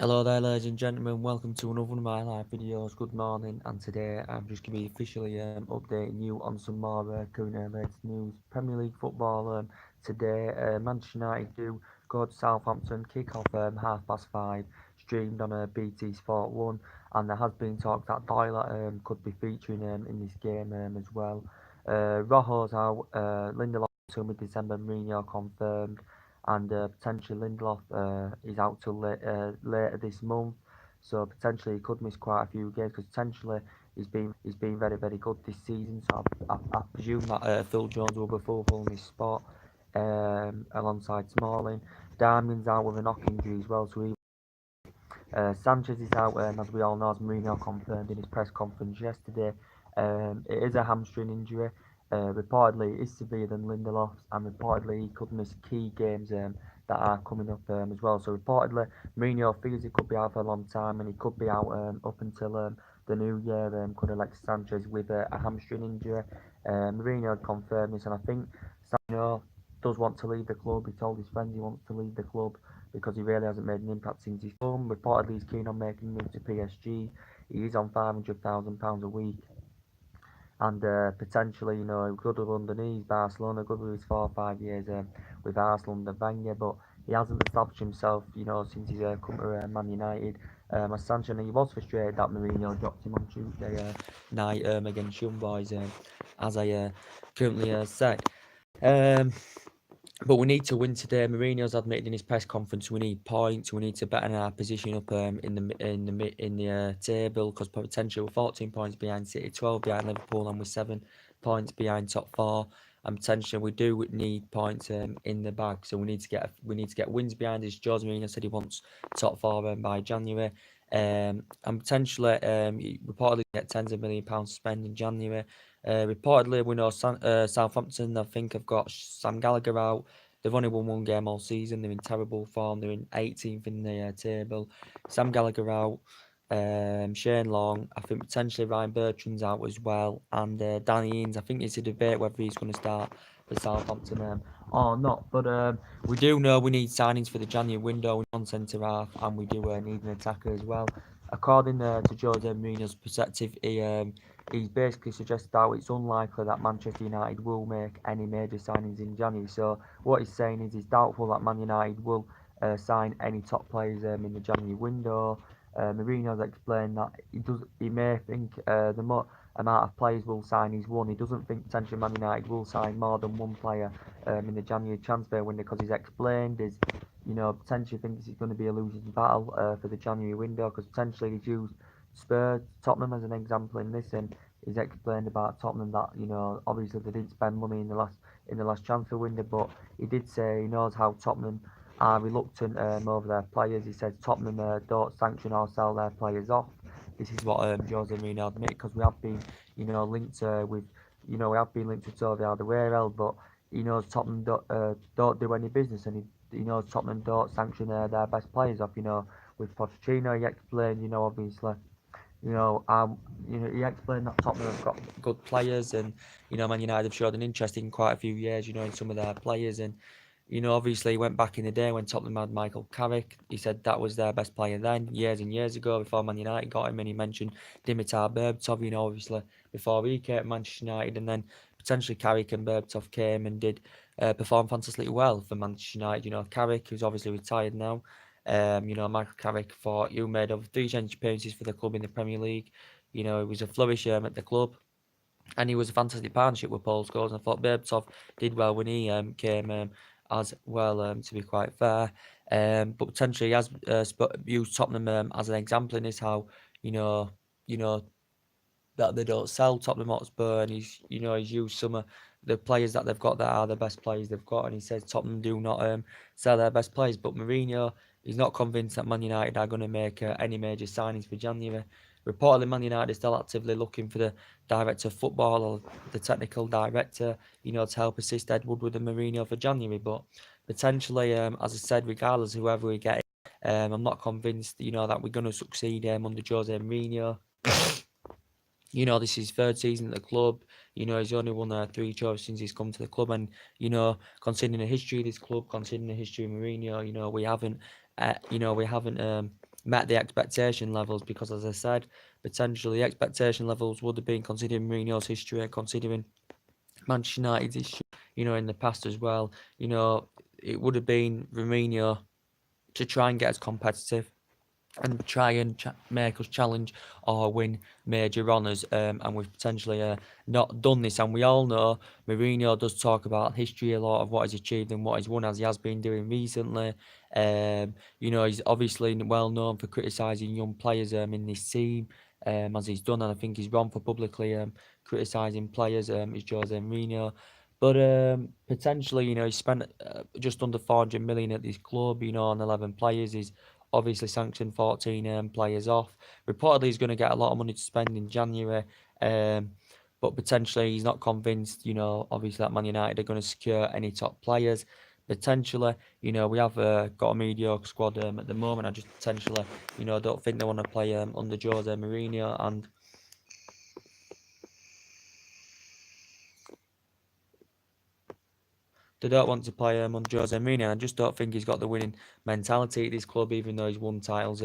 Hello there, ladies and gentlemen. Welcome to another one of my live videos. Good morning, and today I'm just going to be officially updating you on some more current latest news. Premier League football today. Manchester United do go to Southampton, kick off 5:30, streamed on BT Sport 1, and there has been talk that Doyle could be featuring in this game as well. Rojo's out, Lindelof till mid-December, Mourinho confirmed, and potentially Lindelof is out till later this month, so potentially he could miss quite a few games because potentially he's been very good this season. So I presume that Phil Jones will be fulfilling his spot alongside Smalling. Darmian's out with a knock injury as well, so Sanchez is out, as we all know, as Mourinho confirmed in his press conference yesterday. It is a hamstring injury. Reportedly, it is severe than Lindelof's, and reportedly he could miss key games that are coming up as well. So reportedly, Mourinho figures he could be out for a long time, and he could be out up until the new year. Could Alexis Sanchez with a hamstring injury. Mourinho had confirmed this, and I think Sanchez does want to leave the club. He told his friends he wants to leave the club because he really hasn't made an impact since he's come. Reportedly, he's keen on making a move to PSG. He is on £500,000 a week, and potentially, good with underneath Barcelona, good with his 4 or 5 years with Arsenal under Wenger, but he hasn't established himself, since he's come to Man United. As Sancho, he was frustrated that Mourinho dropped him on Tuesday night against Young Boys, as I currently said. Um, but we need to win today. Mourinho's admitted in his press conference we need points. We need to better our position up in the table, because potentially we're 14 points behind City, 12 behind Liverpool, and we're 7 points behind top four. And potentially we do need points in the bag. So we need to get wins behind us. Jose Mourinho said he wants top four by January. And potentially he reportedly get tens of £1 million to spend in January. Reportedly, we know Southampton, I think, have got Sam Gallagher out. They've only won one game all season. They're in terrible form. They're in 18th in the table. Sam Gallagher out. Shane Long. I think potentially Ryan Bertrand's out as well. And Danny Ings. I think it's a debate whether he's going to start for Southampton or not. But we do know we need signings for the January window on centre half, and we do need an attacker as well. According to Jose Mourinho's perspective, he's basically suggested that it's unlikely that Manchester United will make any major signings in January. So what he's saying is he's doubtful that Man United will sign any top players in the January window. Mourinho's explained that he may think amount of players will sign is one. He doesn't think potentially Man United will sign more than one player in the January transfer window, because he's explained is potentially thinks it's going to be a losing battle for the January window, because potentially he's used Spurs, Tottenham as an example in this, and he's explained about Tottenham that obviously they didn't spend money in the last transfer window, but he did say he knows how Tottenham are reluctant over their players. He says Tottenham don't sanction or sell their players off. This is what Jose Mourinho admitted, because we have been linked with we have been linked with Toby Alderweireld, but he knows Tottenham don't do any business, and he knows Tottenham don't sanction their best players off. With Pochettino, he explained, obviously, you know, um, he explained that Tottenham have got good players, and Man United have showed an interest in quite a few years, in some of their players, and obviously he went back in the day when Tottenham had Michael Carrick. He said that was their best player then, years and years ago, before Man United got him, and he mentioned Dimitar Berbatov, obviously before he came to Manchester United, and then potentially Carrick and Berbatov came and did perform fantastically well for Manchester United. Carrick, who's obviously retired now. Michael Carrick for you made over 300 appearances for the club in the Premier League. He was a flourish at the club, and he was a fantastic partnership with Paul Scholes. And I thought Berbatov did well when he came as well, to be quite fair. But potentially he has used Tottenham as an example in this, how you know you know that they don't sell Tottenham Hotspur, and he's used some of the players that they've got that are the best players they've got, and he says Tottenham do not sell their best players. But Mourinho is not convinced that Man United are going to make any major signings for January. Reportedly, Man United is still actively looking for the director of football or the technical director, to help assist Ed Woodward and Mourinho for January. But potentially, as I said, regardless of whoever we get, I'm not convinced, that we're going to succeed under Jose Mourinho. This is his third season at the club. He's only won 3 trophies since he's come to the club, and considering the history of this club, considering the history of Mourinho, we haven't met the expectation levels, because, as I said, potentially the expectation levels would have been, considering Mourinho's history and considering Manchester United's history, in the past as well. It would have been Mourinho to try and get us competitive and try and make us challenge or win major honours, and we've potentially not done this. And we all know Mourinho does talk about history a lot of what he's achieved and what he's won, as he has been doing recently. He's obviously well known for criticising young players in this team, as he's done, and I think he's wrong for publicly criticising players, is Jose Mourinho. But potentially, he spent just under 400 million at this club, on 11 players. He's obviously sanctioned 14 players off. Reportedly, he's going to get a lot of money to spend in January, but potentially he's not convinced, obviously that Man United are going to secure any top players. Potentially, we have got a mediocre squad at the moment. I just potentially, don't think they want to play under Jose Mourinho, and they don't want to play under Jose Mourinho. I just don't think he's got the winning mentality at this club, even though he's won titles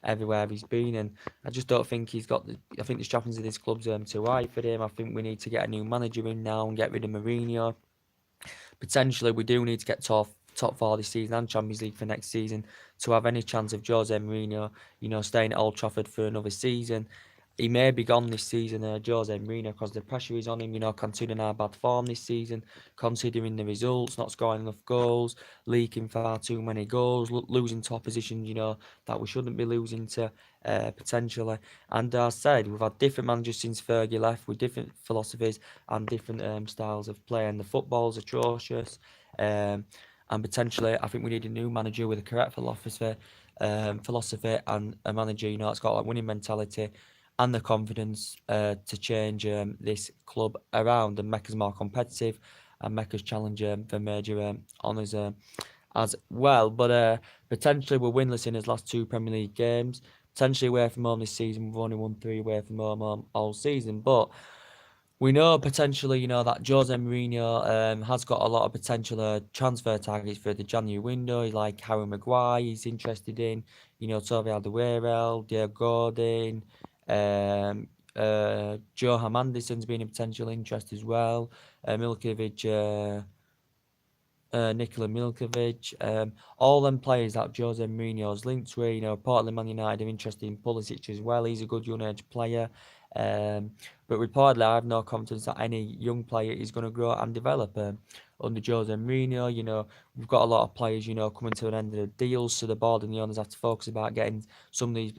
everywhere he's been. And I just don't think he's got the. I think the strappings of this club's too high for him. I think we need to get a new manager in now and get rid of Mourinho. Potentially, we do need to get top four this season and Champions League for next season to have any chance of Jose Mourinho, staying at Old Trafford for another season. He may be gone this season, Jose Mourinho, because the pressure is on him, considering our bad form this season, considering the results, not scoring enough goals, leaking far too many goals, losing to opposition, that we shouldn't be losing to, potentially. And as I said, we've had different managers since Fergie left with different philosophies and different styles of play, and the football's atrocious. And potentially, I think we need a new manager with a correct philosophy and a manager, that's got a winning mentality and the confidence to change this club around and make us more competitive and make us challenge for major honours as well. But potentially we're winless in his last two Premier League games. Potentially away from home this season, we've only won 3 away from home all season. But we know potentially, that Jose Mourinho has got a lot of potential transfer targets for the January window, like Harry Maguire, he's interested in, Toby Alderweireld, Diego Gordon, Johan Anderson's been a potential interest as well, Milkovic, Nikola Milkovic, all them players that Jose Mourinho's linked with, Portland Man United are interested in Pulisic as well. He's a good young age player. But reportedly, I have no confidence that any young player is going to grow and develop under Jose Mourinho. We've got a lot of players, coming to an end of the deals, so the board and the owners have to focus about getting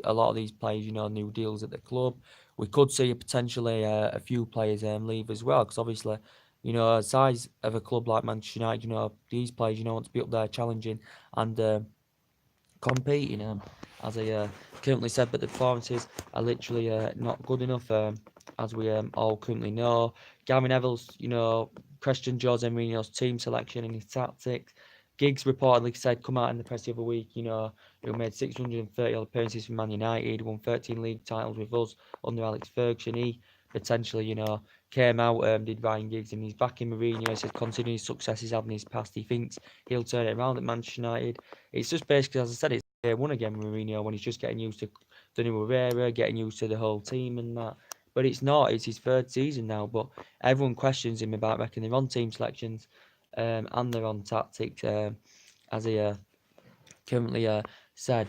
a lot of these players, new deals at the club. We could see potentially a few players leave as well, because obviously, the size of a club like Manchester United, these players, want to be up there challenging and competing. As I currently said, but the performances are literally not good enough, as we all currently know. Gary Neville's, questioned Jose Mourinho's team selection and his tactics. Giggs reportedly said, come out in the press the other week, he made 630 appearances for Man United, won 13 league titles with us under Alex Ferguson. He potentially, came out, did Ryan Giggs, and he's back in Mourinho. He said, considering his success he's had in his past, he thinks he'll turn it around at Manchester United. It's just basically, as I said, it's day one again with Mourinho, when he's just getting used to the new Herrera, getting used to the whole team and that. But it's not. It's his third season now. But everyone questions him about making their own team selections and their own tactics, as he currently said.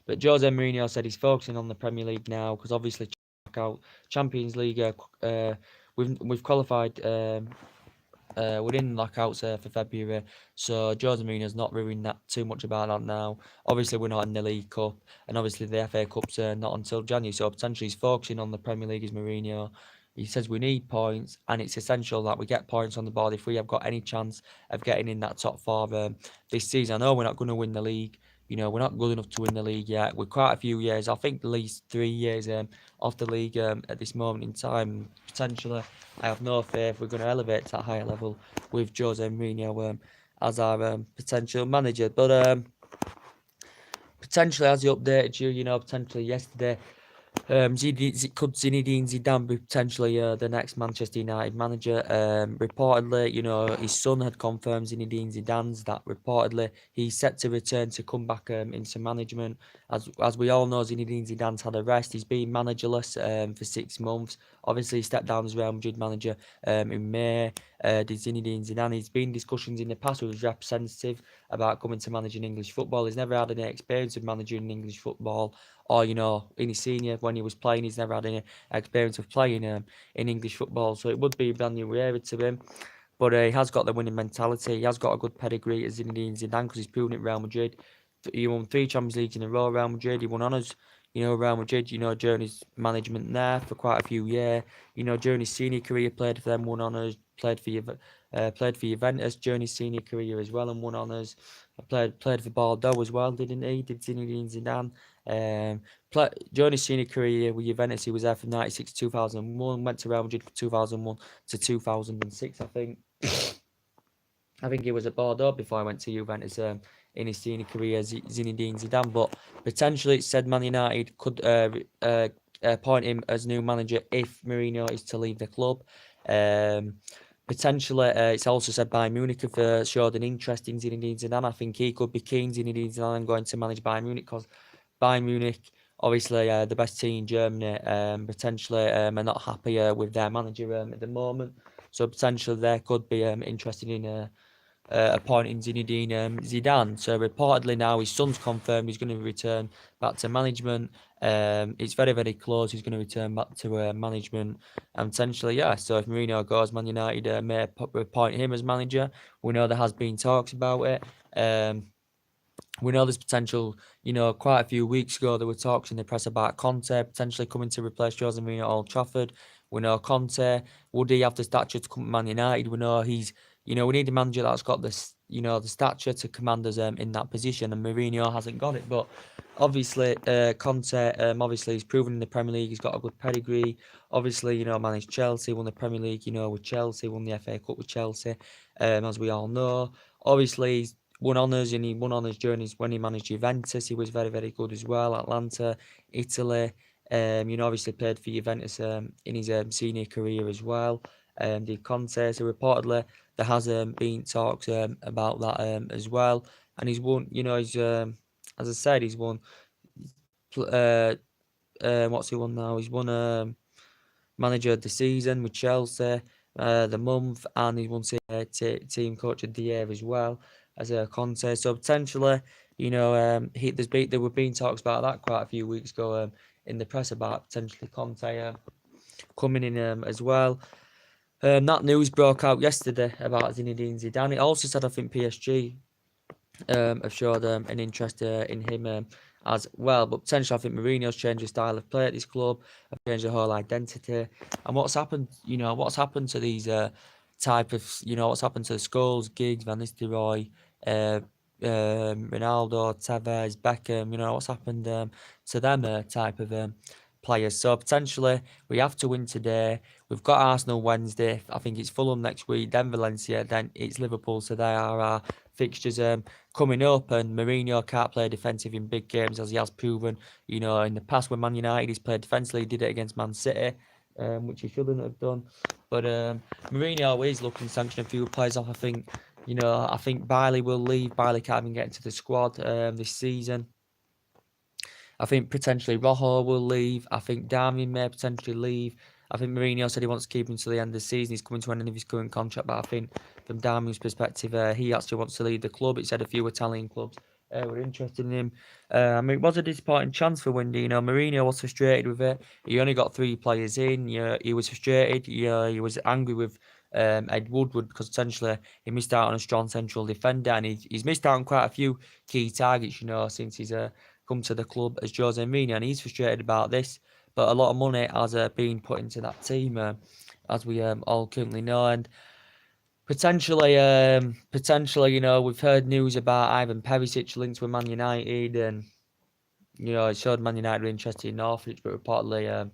But Jose Mourinho said he's focusing on the Premier League now, because obviously out Champions League. We've qualified. We're in lockouts for February, so Jose Mourinho's not worrying that too much about that now. Obviously, we're not in the League Cup, and obviously the FA Cup's not until January, so potentially he's focusing on the Premier League as Mourinho. He says we need points, and it's essential that we get points on the board if we have got any chance of getting in that top four this season. I know we're not going to win the league. We're not good enough to win the league yet. We're quite a few years, I think at least 3 years off the league at this moment in time. Potentially, I have no faith we're going to elevate to that higher level with Jose Mourinho as our potential manager. But potentially, as he updated you, potentially yesterday, Could Zinedine Zidane be potentially the next Manchester United manager? Reportedly, his son had confirmed Zinedine Zidane's that reportedly he's set to return to come back into management. As we all know, Zinedine Zidane's had a rest. He's been managerless for 6 months. Obviously, he stepped down as Real Madrid manager in May. Did Zinedine Zidane? He's been discussions in the past with his representative about coming to managing English football. He's never had any experience of managing English football, or in his senior when he was playing, he's never had any experience of playing in English football. So it would be a brand new era to him. But he has got the winning mentality. He has got a good pedigree as Zinedine Zidane because he's proven it at Real Madrid. He won 3 Champions Leagues in a row. Real Madrid. He won honours. Real Madrid. During his management there for quite a few years. During his senior career, played for them, won honours. Played for Juventus during his senior career as well and won honours. Played for Bordeaux as well, didn't he? Did Zinedine Zidane? During his senior career with Juventus, he was there from 96 to 2001. Went to Real Madrid from 2001 to 2006, I think. I think he was at Bordeaux before I went to Juventus in his senior career, Zinedine Zidane. But potentially, it said Man United could appoint him as new manager if Mourinho is to leave the club. Potentially, it's also said Bayern Munich have showed an interest in Zinedine Zidane. I think he could be keen, Zinedine Zidane, going to manage Bayern Munich because Bayern Munich, obviously the best team in Germany, potentially are not happy with their manager at the moment. So potentially they could be interested in appointing Zinedine Zidane. So reportedly now his son's confirmed he's going to return back to management. It's very, very close. He's going to return back to management. And potentially, yeah, so if Mourinho goes, Man United may appoint him as manager. We know there has been talks about it. We know there's potential, quite a few weeks ago there were talks in the press about Conte potentially coming to replace Jose Mourinho at Old Trafford. We know Conte, would he have the stature to come to Man United? We know we need a manager that's got this, the stature to command us in that position, and Mourinho hasn't got it. But obviously, Conte, obviously he's proven in the Premier League, he's got a good pedigree. Obviously, managed Chelsea, won the Premier League, with Chelsea, won the FA Cup with Chelsea, as we all know. Obviously, he's won honours, and he won honours during when he managed Juventus. He was very, very good as well. Atlanta, Italy. Obviously played for Juventus in his senior career as well. Did Conte. So reportedly there has been talks about that as well. And he's won. He's as I said, he's won. What's he won now? He's won manager of the season with Chelsea, the month, and he won team coach of the year as well as a Conte. So potentially, there were being talks about that quite a few weeks ago in the press about potentially Conte coming in as well. That news broke out yesterday about Zinedine Zidane. It also said I think PSG have showed an interest in him as well. But potentially, I think Mourinho's changed his style of play at this club, have changed the whole identity. And what's happened to these type of, what's happened to the Scholes, Giggs, Van Nistelrooy, Ronaldo, Tevez, Beckham, what's happened to them type of players. So potentially we have to win today. We've got Arsenal Wednesday. I think it's Fulham next week, then Valencia, then it's Liverpool. So they are our fixtures coming up, and Mourinho can't play defensive in big games as he has proven. In the past when Man United he's played defensively, he did it against Man City, which he shouldn't have done. But Mourinho is looking to sanction a few players off. I think Bailey will leave. Bailey can't even get into the squad this season. I think potentially Rojo will leave. I think Darmian may potentially leave. I think Mourinho said he wants to keep him until the end of the season. He's coming to an end of his current contract, but I think from Darmian's perspective, he actually wants to leave the club. It said a few Italian clubs were interested in him. It was a disappointing chance for Windy. Mourinho was frustrated with it. He only got 3 players in. He was frustrated. He was angry with Ed Woodward because essentially he missed out on a strong central defender, and he's missed out on quite a few key targets, since he's come to the club as Jose Mourinho, and he's frustrated about this. But a lot of money has been put into that team, as we all currently know, and potentially, we've heard news about Ivan Perisic linked with Man United, and it showed Man United were interested in Norwich, but reportedly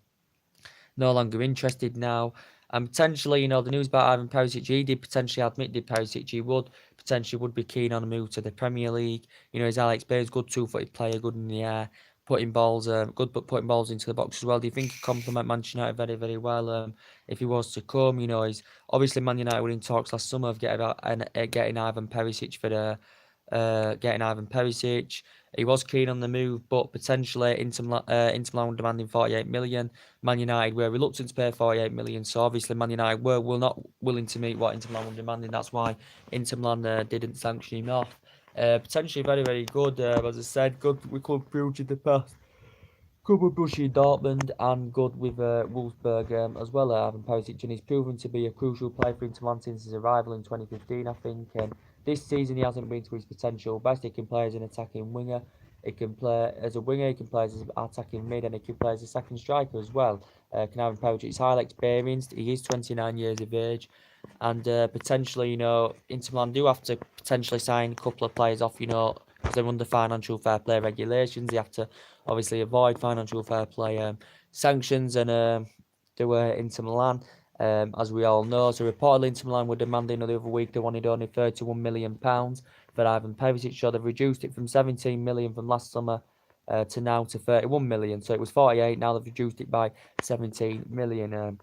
no longer interested now. And potentially, the news about Ivan Perisic, he did potentially admit Perisic he would be keen on a move to the Premier League. He's Alex Baines, good 2-footed player, good in the air, putting balls, good but putting balls into the box as well. Do you think he complement Manchester United very, very well? If he was to come, he's obviously Man United were in talks last summer of getting Ivan Perisic for the getting Ivan Perisic. He was keen on the move, but potentially Inter Milan were demanding 48 million. Man United were reluctant to pay 48 million, so obviously Man United were not willing to meet what Inter Milan were demanding. That's why Inter Milan didn't sanction him off. Potentially very, very good. As I said, good with Club Brugge in the past. Good with Borussia Dortmund and good with Wolfsburg as well. Ivan Perisic, and he's proven to be a crucial player for Inter Milan since his arrival in 2015, I think. And this season he hasn't been to his potential best. He can play as an attacking winger. He can play as a winger. He can play as an attacking mid, and he can play as a second striker as well. Can Ivan Perisic is highly experienced. He is 29 years of age. And potentially, Inter Milan do have to potentially sign a couple of players off, because they're under financial fair play regulations. They have to obviously avoid financial fair play sanctions and do Inter Milan, as we all know. So reportedly Inter Milan were demanding the other week they wanted only £31 million for Ivan Perisic. So they've reduced it from 17 million from last summer to now to 31 million. So it was 48. Now they've reduced it by 17 million.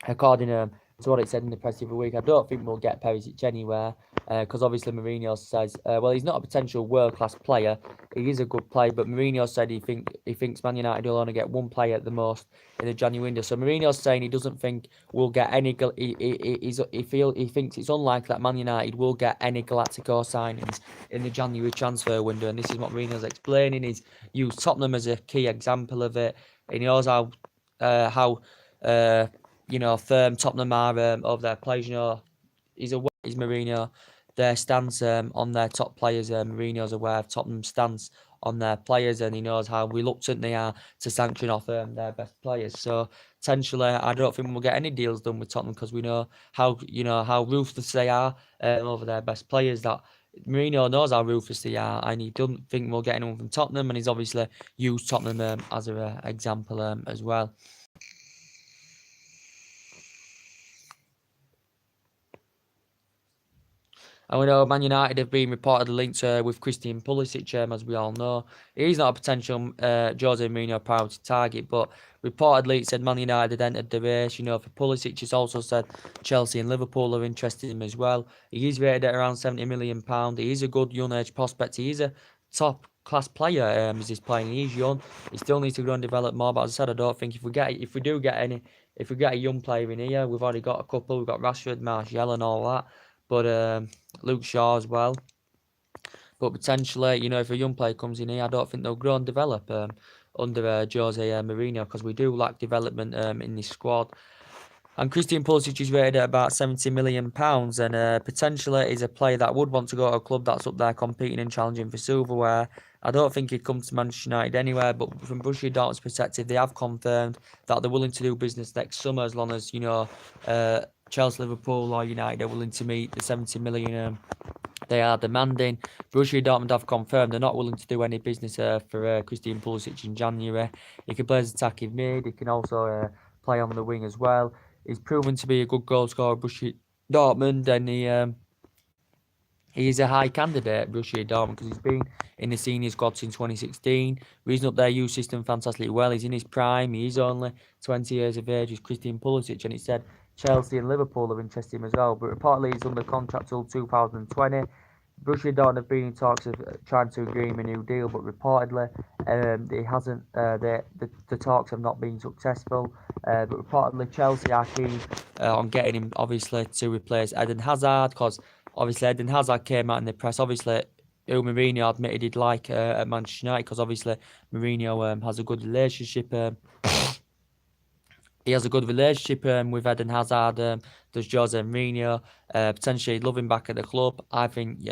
According to what it said in the press the other week, I don't think we'll get Perisic anywhere because obviously Mourinho says, well, he's not a potential world-class player. He is a good player, but Mourinho said he thinks Man United will only get one player at the most in the January window. So Mourinho's saying he doesn't think we'll get any. He thinks it's unlikely that Man United will get any Galactico signings in the January transfer window, and this is what Mourinho's explaining. He's used Tottenham as a key example of it. He knows how firm Tottenham are of their players. He's aware, is Mourinho, their stance on their top players. Mourinho's aware of Tottenham's stance on their players, and he knows how reluctant they are to sanction off their best players. So potentially, I don't think we'll get any deals done with Tottenham because we know how ruthless they are over their best players. That Mourinho knows how ruthless they are, and he doesn't think we'll get anyone from Tottenham, and he's obviously used Tottenham as an example as well. And we know Man United have been reportedly linked with Christian Pulisic, as we all know. He's not a potential Jose Mourinho priority target, but reportedly it said Man United had entered the race. For Pulisic, it's also said Chelsea and Liverpool are interested in him as well. He is rated at around £70 million. He is a good young age prospect. He is a top class player as he's playing. He's young. He still needs to grow and develop more. But as I said, I don't think if we get a young player in here, we've already got a couple. We've got Rashford, Martial, and all that. But Luke Shaw as well. But potentially, if a young player comes in here, I don't think they'll grow and develop under Jose Mourinho because we do lack development in this squad. And Christian Pulisic is rated at about £70 million and potentially is a player that would want to go to a club that's up there competing and challenging for silverware. I don't think he'd come to Manchester United anywhere, but from Borussia Dortmund's perspective, they have confirmed that they're willing to do business next summer as long as, Chelsea, Liverpool or United are willing to meet the 70 million they are demanding. Borussia Dortmund have confirmed they're not willing to do any business for Christian Pulisic in January. He can play as attacking mid. He can also play on the wing as well. He's proven to be a good goal scorer at Borussia Dortmund, and he is a high candidate at Borussia Dortmund because he's been in the senior squad since 2016. Reason up their youth system fantastically well. He's in his prime. He's only 20 years of age. He's Christian Pulisic, and it said Chelsea and Liverpool are interested in him as well. But reportedly he's under contract till 2020. Borussia Dortmund have been in talks of trying to agree him a new deal, but reportedly it hasn't. The talks have not been successful. But reportedly Chelsea are keen on getting him, obviously, to replace Eden Hazard because obviously Eden Hazard came out in the press. Obviously, Mourinho admitted he'd like at Manchester United because obviously Mourinho has a good relationship. He has a good relationship with Eden Hazard. Does Jose Mourinho potentially love him back at the club? I think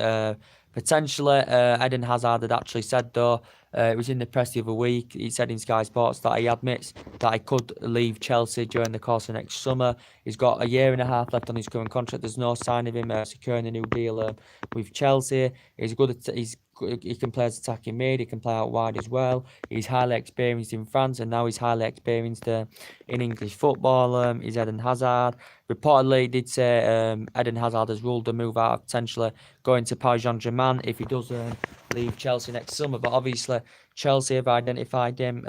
potentially Eden Hazard had actually said though, it was in the press the other week, he said in Sky Sports that he admits that he could leave Chelsea during the course of next summer. He's got a year and a half left on his current contract. There's no sign of him securing a new deal with Chelsea. He can play as attacking mid. He can play out wide as well. He's highly experienced in France, and now he's highly experienced in English football. He's Eden Hazard. Reportedly, he did say Eden Hazard has ruled a move out of potentially going to Paris Saint-Germain if he does leave Chelsea next summer. But obviously, Chelsea have identified him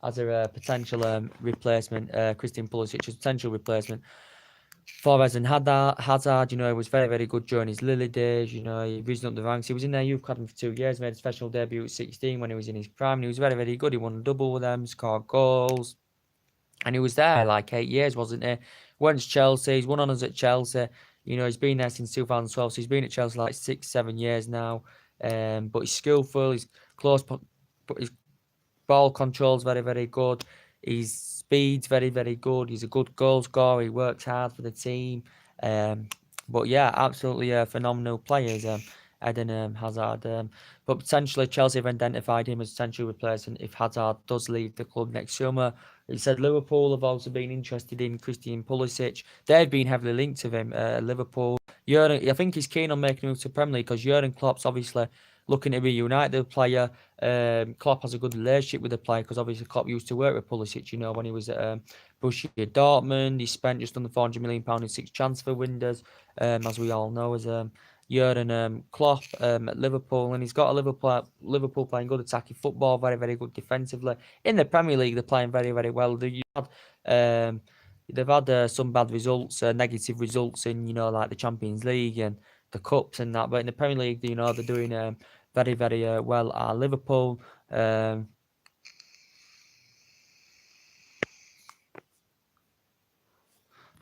as a potential replacement, Christian Pulisic as a potential replacement. Flores and Hazard, he was very, very good during his Lille days. He risen up the ranks. He was in their youth academy for 2 years, made his professional debut at 16 when he was in his prime. And he was very, very good. He won a double with them, scored goals. And he was there like 8 years, wasn't he? Went to Chelsea. He's won honours at Chelsea. He's been there since 2012. So he's been at Chelsea like 6, 7 years now. But he's skillful. He's close. His ball control's very, very good. His speed's very, very good. He's a good goal scorer. He works hard for the team. But yeah, absolutely a phenomenal player is Eden Hazard. But potentially Chelsea have identified him as potential replacement if Hazard does leave the club next summer. He said Liverpool have also been interested in Christian Pulisic. They've been heavily linked to him. Liverpool. I think he's keen on making a move to Premier League because Jurgen Klopp's obviously looking to reunite the player. Klopp has a good relationship with the player because obviously Klopp used to work with Pulisic, when he was at Borussia Dortmund. He spent just under £400 million in 6 transfer windows, as we all know, as Jurgen Klopp at Liverpool. And he's got a Liverpool playing good attacking football, very, very good defensively. In the Premier League, they're playing very, very well. They've had some bad results, negative results in, like the Champions League and the Cups and that. But in the Premier League, they're doing very, very well at Liverpool. But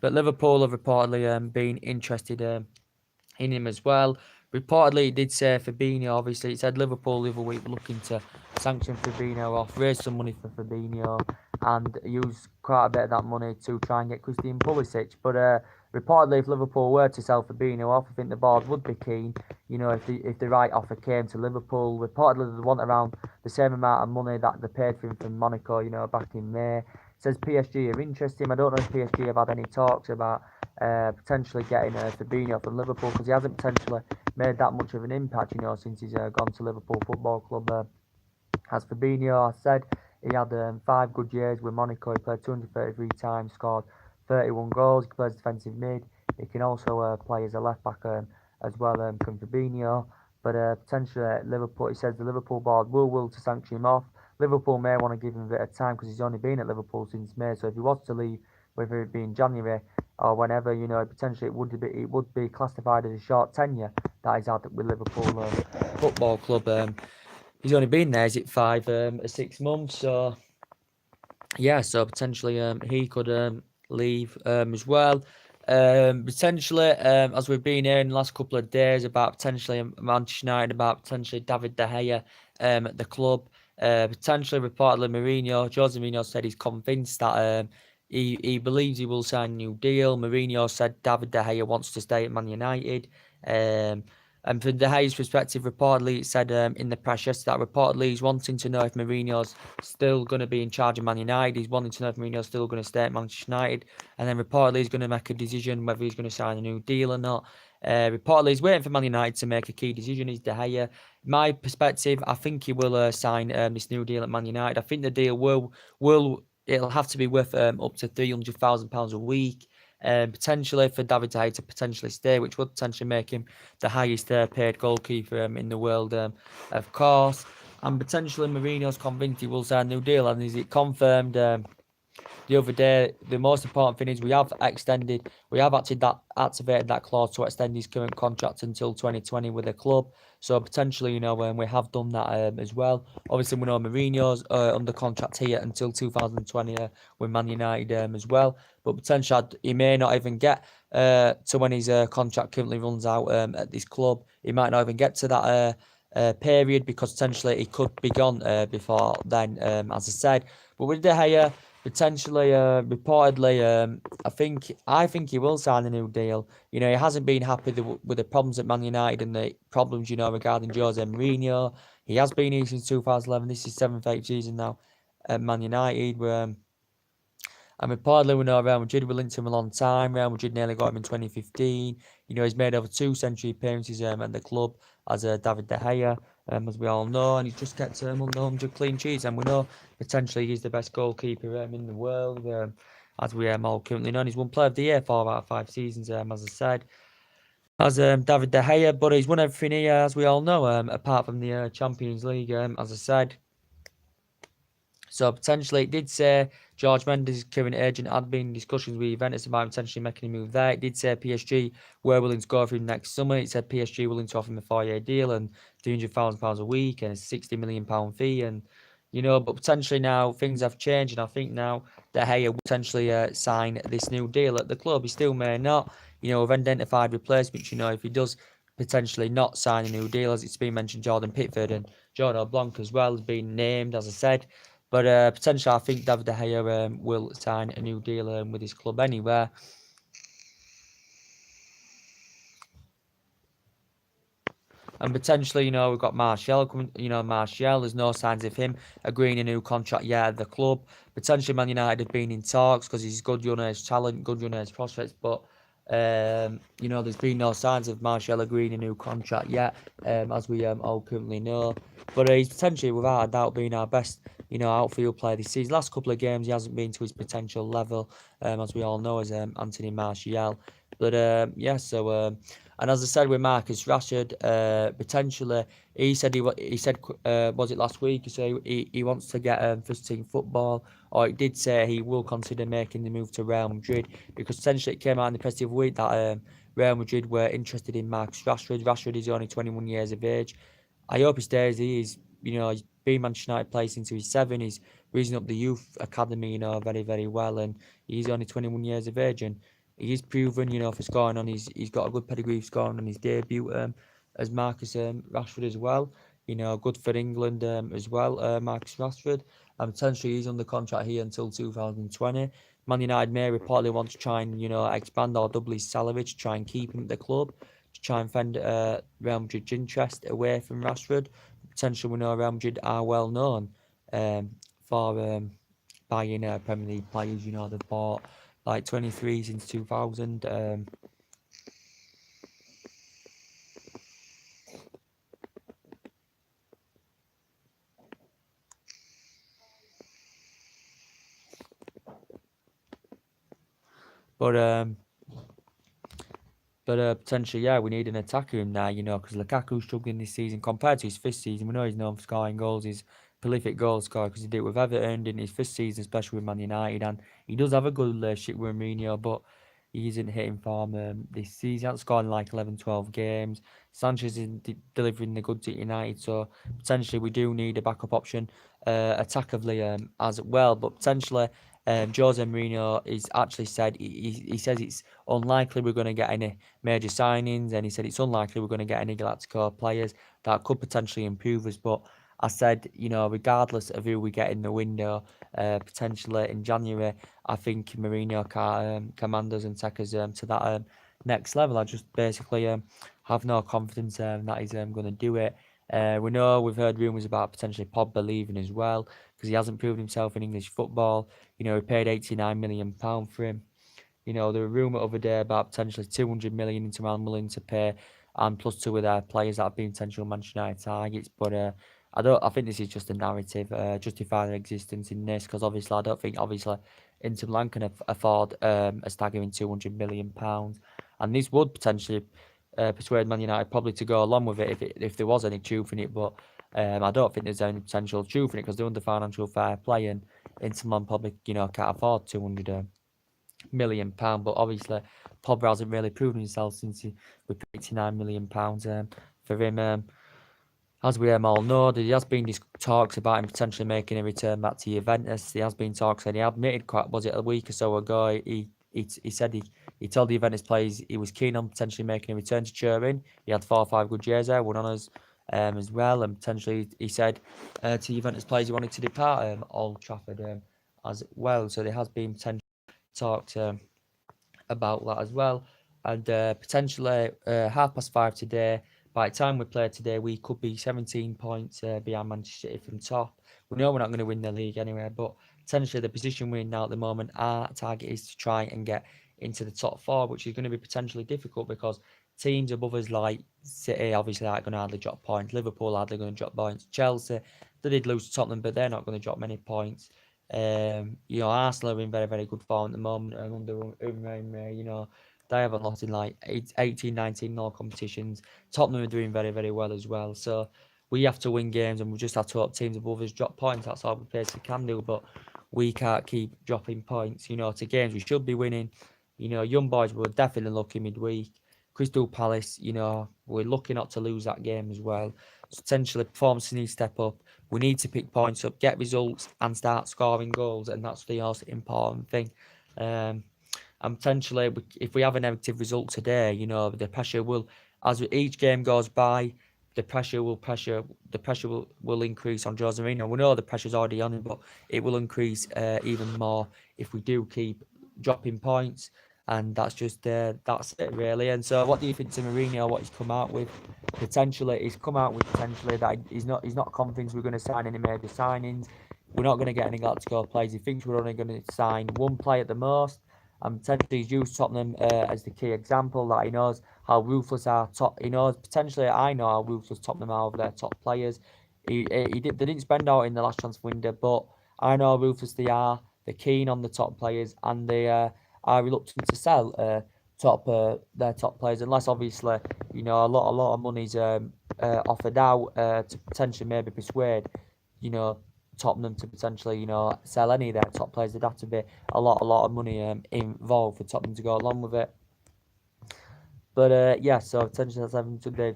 Liverpool have reportedly been interested in him as well. Reportedly, it did say Fabinho. Obviously, it said Liverpool the other week looking to sanction Fabinho off, raise some money for Fabinho, and use quite a bit of that money to try and get Christian Pulisic. But reportedly, if Liverpool were to sell Fabinho off, I think the board would be keen. If the right offer came to Liverpool, reportedly they want around the same amount of money that they paid for him from Monaco. Back in May. It says PSG are interested. I don't know if PSG have had any talks about potentially getting Fabinho from Liverpool because he hasn't potentially made that much of an impact, since he's gone to Liverpool Football Club. As Fabinho, I said, he had 5 good years with Monaco. He played 233 times, scored 31 goals. He plays defensive mid. He can also play as a left back as well, can Fabinho. But potentially Liverpool, he says the Liverpool board will to sanction him off. Liverpool may want to give him a bit of time because he's only been at Liverpool since May. So if he was to leave, whether it be in January or whenever, potentially it would be classified as a short tenure that he's had with Liverpool Football Club. He's only been there, is it 5 or 6 months? So yeah, so potentially he could leave as well. Potentially, as we've been hearing the last couple of days about potentially Manchester United, about potentially David De Gea at the club. Potentially, reportedly, Jose Mourinho said he's convinced that he believes he will sign a new deal. Mourinho said David De Gea wants to stay at Man United. And from De Gea's perspective, reportedly, it said in the press yesterday that reportedly he's wanting to know if Mourinho's still going to be in charge of Man United. He's wanting to know if Mourinho's still going to stay at Manchester United. And then reportedly he's going to make a decision whether he's going to sign a new deal or not. Reportedly he's waiting for Man United to make a key decision. Is De Gea. My perspective, I think he will sign this new deal at Man United. I think the deal it'll have to be worth up to £300,000 a week. Potentially for David De Gea to potentially stay, which would potentially make him the highest paid goalkeeper in the world, of course. And potentially Mourinho's convinced he will sign a new deal. And is it confirmed the other day? The most important thing is we have activated that clause to extend his current contract until 2020 with the club. So potentially, we have done that as well. Obviously, we know Mourinho's under contract here until 2020 with Man United as well. But potentially, he may not even get to when his contract currently runs out at this club. He might not even get to that period because potentially he could be gone before then, as I said. But with De Gea, potentially, reportedly, I think he will sign a new deal. He hasn't been happy with the problems at Man United and the problems, regarding Jose Mourinho. He has been here since 2011. This is 7th, 8th season now at Man United. And reportedly, we know Real Madrid were linked to him a long time. Real Madrid nearly got him in 2015. He's made over 2 century appearances at the club as David De Gea, as we all know, and he's just kept under 100 clean sheets. And we know potentially he's the best goalkeeper in the world, as we all currently know. And he's won Player of the Year 4 out of 5 seasons, as I said, as David De Gea. But he's won everything here, as we all know, apart from the Champions League, as I said. So potentially it did say George Mendes' current agent had been in discussions with Juventus about potentially making a move there. It did say PSG were willing to go for him next summer. It said PSG willing to offer him a 4-year deal and £300,000 a week and a £60 million fee. And but potentially now things have changed, and I think now De Gea will potentially sign this new deal at the club. He still may not. We've identified replacements. If he does potentially not sign a new deal, as it's been mentioned, Jordan Pickford and Jordan Blanc as well has been named, as I said. But potentially, I think David De Gea will sign a new deal with his club anywhere. And potentially, we've got Martial coming. Martial, there's no signs of him agreeing a new contract yet at the club. Potentially, Man United have been in talks because he's good young age talent, good young age prospects. But, there's been no signs of Martial agreeing a new contract yet, as we all currently know. But he's potentially, without a doubt, being our best, outfield player this season. Last couple of games, he hasn't been to his potential level, as we all know, as Anthony Martial. But, and as I said with Marcus Rashford, potentially he said was it last week? He said he wants to get first team football, or it did say he will consider making the move to Real Madrid, because potentially it came out in the press the other week that Real Madrid were interested in Marcus Rashford. Rashford is only 21 years of age. I hope he stays. He's been Manchester United player since he was 7. He's raising up the youth academy, very very well, and he's only 21 years of age, and he's proven, for scoring on he's got a good pedigree of scoring on his debut as Marcus Rashford as well. Good for England as well, Marcus Rashford. And potentially he's under contract here until 2020. Man United may reportedly want to try and, expand or double his salary to try and keep him at the club, to try and fend Real Madrid's interest away from Rashford. Potentially we know Real Madrid are well known for buying Premier League players. They've bought like 23 since 2000. But potentially, yeah, we need an attacker in there, because Lukaku's struggling this season compared to his first season. We know he's known for scoring goals. He's prolific goal scorer because he did it with Everton in his first season, especially with Man United, and he does have a good relationship with Mourinho, but he isn't hitting form this season. He hasn't scored in like 11, 12 games. Sanchez isn't delivering the goods at United, so potentially we do need a backup option attackively as well, but potentially Jose Mourinho is actually said he says it's unlikely we're going to get any major signings, and he said it's unlikely we're going to get any Galactico players that could potentially improve us. But I said, regardless of who we get in the window, potentially in January, I think Mourinho can command us and take us to that next level. I just basically have no confidence that he's going to do it. We've heard rumours about potentially Pogba leaving as well, because he hasn't proved himself in English football. We paid £89 million for him. There were rumour over there about potentially 200 million Inter Milan willing to pay, and plus two of their players that have been potential Manchester United targets. But I think this is just a narrative, justify their existence in this, because I don't think Inter Milan can afford a staggering £200 million, and this would potentially persuade Man United probably to go along with it if there was any truth in it. But I don't think there's any potential truth in it, because they're under financial fair play, and Inter Milan probably can't afford £200 million. But obviously Pogba hasn't really proven himself since he we paid £89 million for him. As we all know, there has been talks about him potentially making a return back to Juventus. There has been talks, and he admitted, was it a week or so ago, he said he told the Juventus players he was keen on potentially making a return to Turin. He had 4 or 5 good years there, won honours as well, and potentially he said to Juventus players he wanted to depart Old Trafford as well. So there has been potential talked about that as well, and potentially 5:30 today. By the time we play today, we could be 17 points behind Manchester City from top. We know we're not going to win the league anyway, but potentially the position we're in now at the moment, our target is to try and get into the top 4, which is going to be potentially difficult because teams above us like City obviously aren't going to hardly drop points. Liverpool hardly going to drop points. Chelsea, they did lose to Tottenham, but they're not going to drop many points. Arsenal are in very, very good form at the moment under Mourinho. They haven't lost in like 18, 19 competitions. Tottenham are doing very, very well as well. So we have to win games, and we just have to hope teams above us drop points. That's all we basically can do. But we can't keep dropping points, to games we should be winning. Young boys were definitely lucky midweek. Crystal Palace, we're lucky not to lose that game as well. So potentially performances need to step up. We need to pick points up, get results, and start scoring goals, and that's the most important thing. And potentially, if we have a negative result today, the pressure will, as each game goes by, the pressure will increase on Jose Mourinho. We know the pressure's already on him, but it will increase even more if we do keep dropping points. And that's it really. And so, what do you think to Mourinho? What he's come out with? He's come out with potentially that he's not convinced we're going to sign any major signings. We're not going to get any Galactico players. He thinks we're only going to sign one player at the most. And potentially he's used Tottenham as the key example, that he knows how ruthless our top. He knows potentially I know how ruthless Tottenham are of their top players. They didn't spend out in the last transfer window, but I know how ruthless they are. They're keen on the top players, and they are reluctant to sell their top players unless obviously a lot of money's offered out to potentially maybe persuade Tottenham to potentially sell any of their top players. There'd have to be a lot of money involved for Tottenham to go along with it. But yeah, so potentially that's everything today.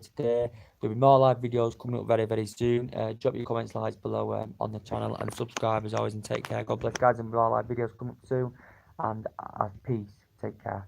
There'll be more live videos coming up very, very soon. Drop your comments, likes below on the channel, and subscribe as always, and take care. God bless, guys, and more live videos coming up soon. And peace. Take care.